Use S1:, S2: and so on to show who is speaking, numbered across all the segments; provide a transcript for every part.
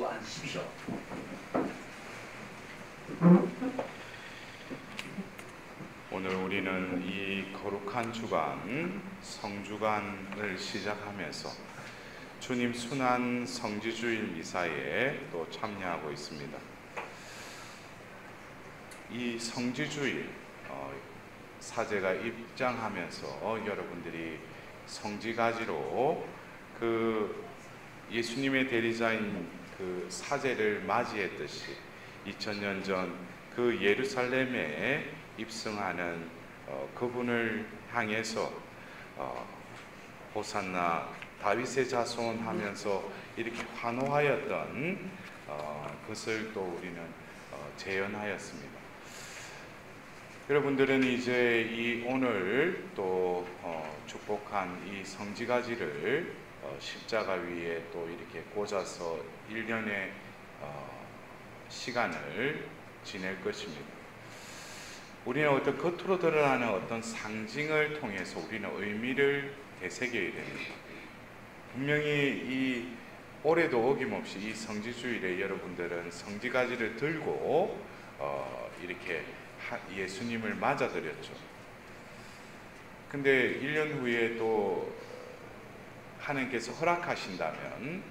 S1: 앉으십시오.
S2: 오늘 우리는 이 거룩한 주간, 성주간을 시작하면서 주님 순환 성지주일 미사에 또 참여하고 있습니다. 이 성지주일, 사제가 입장하면서 여러분들이 성지가지로 그 예수님의 대리자인 그 사제를 맞이했듯이 2000년 전 그 예루살렘에 입성하는 그분을 향해서 호산나 다윗의 자손 하면서 이렇게 환호하였던 것을 또 우리는 재현하였습니다. 여러분들은 이제 이 오늘 또 축복한 이 성지가지를 십자가 위에 또 이렇게 꽂아서 1년의 시간을 지낼 것입니다. 우리는 어떤 겉으로 드러나는 어떤 상징을 통해서 우리는 의미를 되새겨야 됩니다. 분명히 이 올해도 어김없이 이 성지주일에 여러분들은 성지가지를 들고 이렇게 예수님을 맞아드렸죠. 근데 1년 후에 또 하나님께서 허락하신다면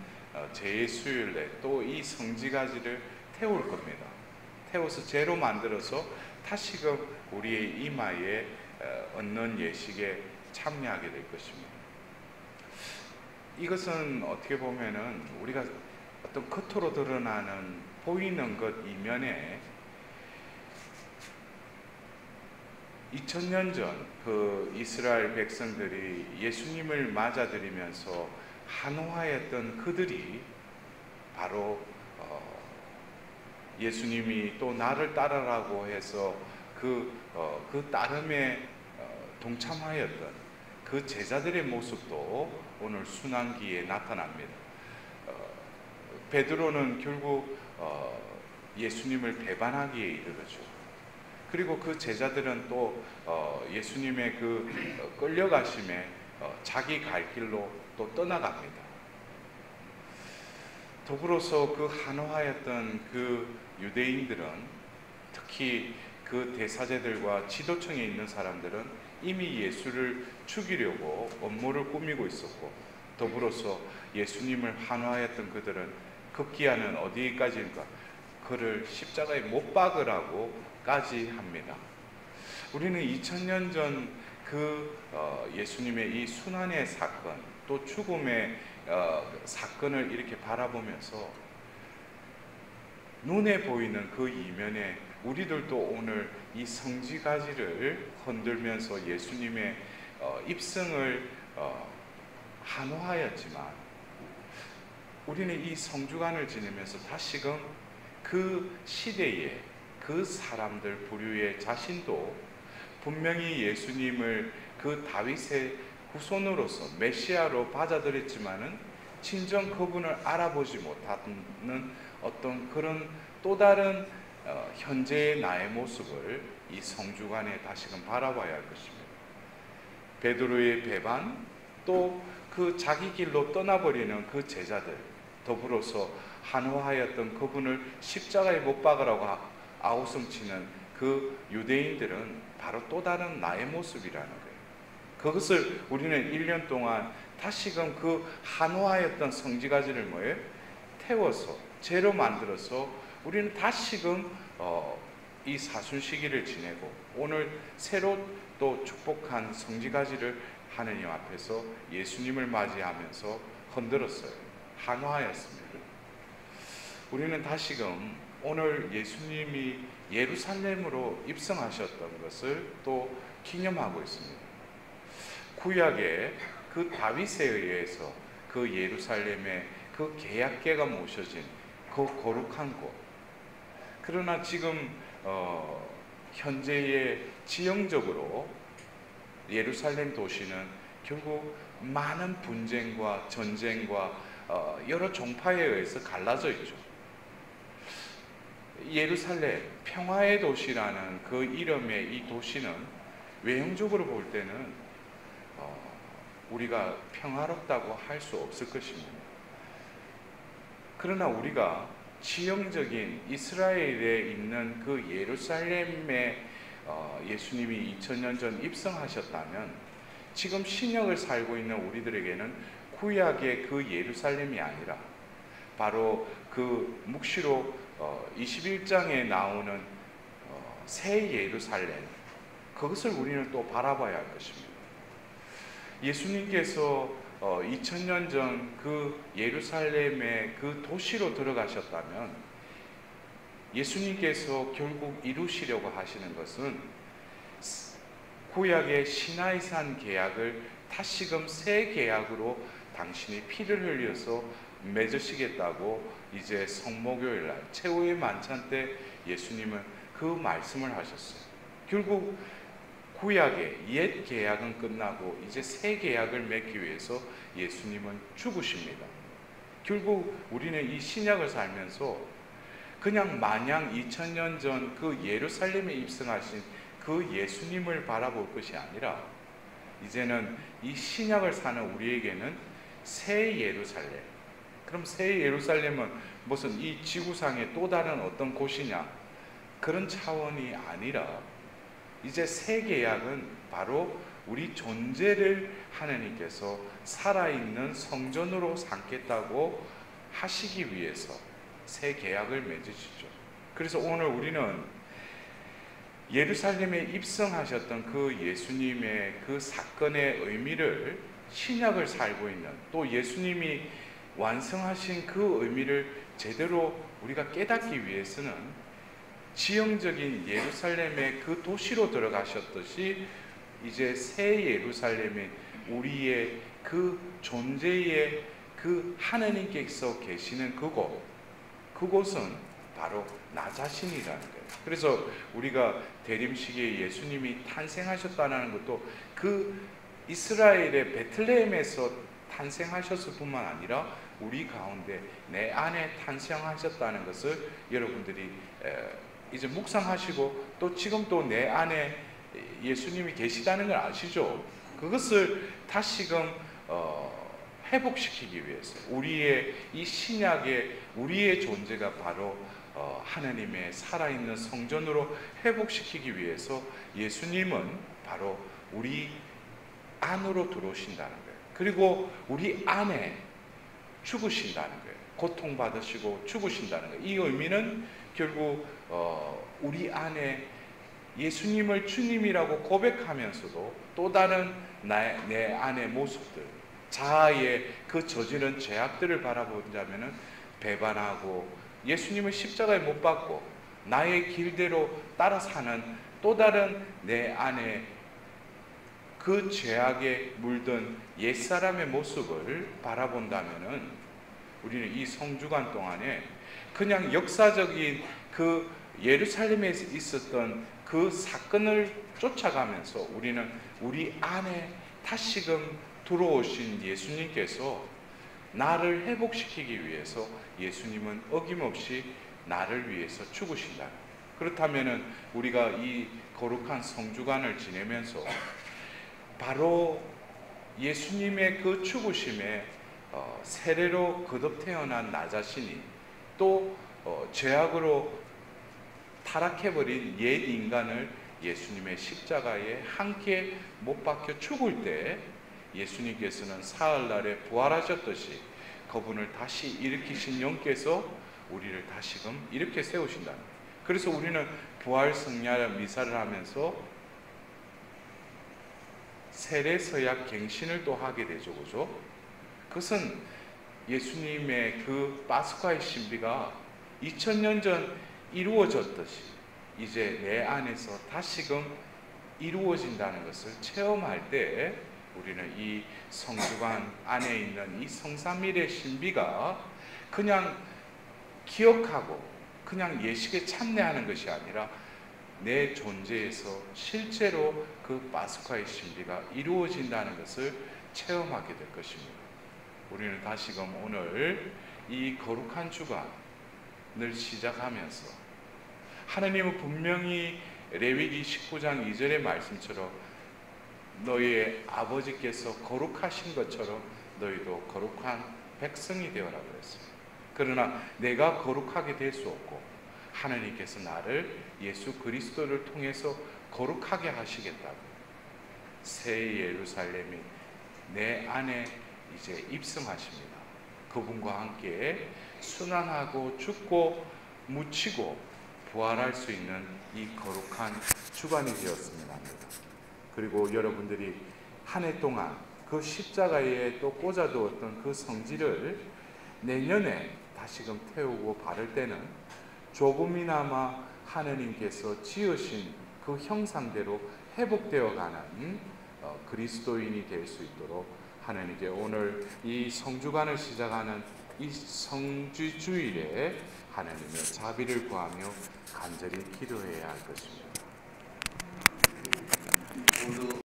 S2: 제2수요일에 또 이 성지가지를 태울 겁니다. 태워서 재로 만들어서 다시금 우리의 이마에 얹는 예식에 참여하게 될 것입니다. 이것은 어떻게 보면은 우리가 어떤 겉으로 드러나는 보이는 것 이면에 2000년 전 그 이스라엘 백성들이 예수님을 맞아들이면서 환호하였던 그들이 바로 예수님이 또 나를 따르라고 해서 그 따름에 동참하였던 그 제자들의 모습도 오늘 순환기에 나타납니다. 베드로는 결국 예수님을 배반하기에 이르렀죠. 그리고 그 제자들은 또 예수님의 그 끌려가심에 자기 갈 길로 또 떠나갑니다. 더불어서 그 환호하였던 그 유대인들은, 특히 그 대사제들과 지도층에 있는 사람들은 이미 예수를 죽이려고 음모를 꾸미고 있었고, 더불어서 예수님을 환호하였던 그들은 급기야는 어디까지인가, 그를 십자가에 못 박으라고까지 합니다. 우리는 2000년 전 그 예수님의 이 순환의 사건, 또 죽음의 사건을 이렇게 바라보면서 눈에 보이는 그 이면에 우리들도 오늘 이 성지가지를 흔들면서 예수님의 입성을 환호하였지만, 우리는 이 성주간을 지내면서 다시금 그 시대에 그 사람들 부류의 자신도 분명히 예수님을 그 다윗의 후손으로서 메시아로 받아들였지만은 진정 그분을 알아보지 못하는 어떤 그런 또 다른 현재의 나의 모습을 이 성주간에 다시금 바라봐야 할 것입니다. 베드로의 배반, 또 그 자기 길로 떠나버리는 그 제자들, 더불어서 환호하였던 그분을 십자가에 못 박으라고 아우성치는 그 유대인들은 바로 또 다른 나의 모습이라는 거예요. 그것을 우리는 1년 동안 다시금 그 환호하였던 성지가지를 뭐예요? 태워서 재로 만들어서 우리는 다시금 이 사순 시기를 지내고 오늘 새로 또 축복한 성지가지를 하느님 앞에서 예수님을 맞이하면서 흔들었어요. 환호하였습니다. 우리는 다시금 오늘 예수님이 예루살렘으로 입성하셨던 것을 또 기념하고 있습니다. 구약에 그 다윗에 의해서 그 예루살렘에 그 계약궤가 모셔진 그 거룩한 곳, 그러나 지금 현재의 지형적으로 예루살렘 도시는 결국 많은 분쟁과 전쟁과 여러 종파에 의해서 갈라져 있죠. 예루살렘, 평화의 도시라는 그 이름의 이 도시는 외형적으로 볼 때는 우리가 평화롭다고 할 수 없을 것입니다. 그러나 우리가 지형적인 이스라엘에 있는 그 예루살렘에 예수님이 2000년 전 입성하셨다면 지금 신약을 살고 있는 우리들에게는 구약의 그 예루살렘이 아니라 바로 그 묵시록 21장에 나오는 새 예루살렘, 그것을 우리는 또 바라봐야 할 것입니다. 예수님께서 2000년 전 그 예루살렘의 그 도시로 들어가셨다면 예수님께서 결국 이루시려고 하시는 것은 구약의 시나이산 계약을 다시금 새 계약으로 당신이 피를 흘려서 맺으시겠다고 이제 성모교일 날 최후의 만찬 때 예수님은 그 말씀을 하셨어요. 결국 구약의 옛 계약은 끝나고 이제 새 계약을 맺기 위해서 예수님은 죽으십니다. 결국 우리는 이 신약을 살면서 그냥 마냥 2000년 전 그 예루살렘에 입성하신 그 예수님을 바라볼 것이 아니라 이제는 이 신약을 사는 우리에게는 새 예루살렘, 그럼 새 예루살렘은 무슨 이 지구상의 또 다른 어떤 곳이냐, 그런 차원이 아니라 이제 새 계약은 바로 우리 존재를 하나님께서 살아있는 성전으로 삼겠다고 하시기 위해서 새 계약을 맺으시죠. 그래서 오늘 우리는 예루살렘에 입성하셨던 그 예수님의 그 사건의 의미를 신약을 살고 있는 또 예수님이 완성하신 그 의미를 제대로 우리가 깨닫기 위해서는 지형적인 예루살렘의 그 도시로 들어가셨듯이 이제 새 예루살렘에 우리의 그 존재의 그 하나님께서 계시는 그곳은 바로 나 자신이라는 거예요. 그래서 우리가 대림식에 예수님이 탄생하셨다는 것도 그 이스라엘의 베틀레헴에서 탄생하셨을 뿐만 아니라 우리 가운데 내 안에 탄생하셨다는 것을 여러분들이 이제 묵상하시고 또 지금 또 내 안에 예수님이 계시다는 걸 아시죠? 그것을 다시금 회복시키기 위해서 우리의 이 신약의 우리의 존재가 바로 하나님의 살아있는 성전으로 회복시키기 위해서 예수님은 바로 우리 안으로 들어오신다는 거예요. 그리고 우리 안에 죽으신다는 거예요. 고통받으시고 죽으신다는 거예요. 이 의미는 결국 우리 안에 예수님을 주님이라고 고백하면서도 또 다른 내 안의 모습들, 자아의 그 저지른 죄악들을 바라본다면 배반하고 예수님을 십자가에 못 박고 나의 길대로 따라 사는 또 다른 내 안에 그 죄악에 물든 옛사람의 모습을 바라본다면 우리는 이 성주간 동안에 그냥 역사적인 그 예루살렘에 있었던 그 사건을 쫓아가면서 우리는 우리 안에 다시금 들어오신 예수님께서 나를 회복시키기 위해서 예수님은 어김없이 나를 위해서 죽으신다. 그렇다면 우리가 이 거룩한 성주간을 지내면서 바로 예수님의 그 죽으심에 세례로 거듭 태어난 나 자신이 또 죄악으로 타락해버린 옛 인간을 예수님의 십자가에 함께 못 박혀 죽을 때 예수님께서는 사흘날에 부활하셨듯이 그분을 다시 일으키신 영께서 우리를 다시금 이렇게 세우신다. 그래서 우리는 부활 성령 미사를 하면서 세례 서약 갱신을 또 하게 되죠. 그죠? 그것은 예수님의 그 파스쿠의 신비가 2000년 전 이루어졌듯이 이제 내 안에서 다시금 이루어진다는 것을 체험할 때 우리는 이 성주관 안에 있는 이 성삼일의 신비가 그냥 기억하고 그냥 예식에 참여하는 것이 아니라 내 존재에서 실제로 그 파스쿠의 신비가 이루어진다는 것을 체험하게 될 것입니다. 우리는 다시금 오늘 이 거룩한 주간을 시작하면서 하나님은 분명히 레위기 19장 2절의 말씀처럼 너희의 아버지께서 거룩하신 것처럼 너희도 거룩한 백성이 되어라 그랬습니다. 그러나 내가 거룩하게 될 수 없고 하나님께서 나를 예수 그리스도를 통해서 거룩하게 하시겠다고 새 예루살렘이 내 안에 이제 입성하십니다. 그분과 함께 순환하고 죽고 묻히고 부활할 수 있는 이 거룩한 주간이 되었으면 합니다. 그리고 여러분들이 한 해 동안 그 십자가에 또 꽂아두었던 그 성질을 내년에 다시금 태우고 바를 때는 조금이나마 하느님께서 지으신 그 형상대로 회복되어 가는 그리스도인이 될 수 있도록 하나님께 오늘 이 성주간을 시작하는 이 성주 주일에 하나님의 자비를 구하며 간절히 기도해야 할 것입니다.
S1: 모두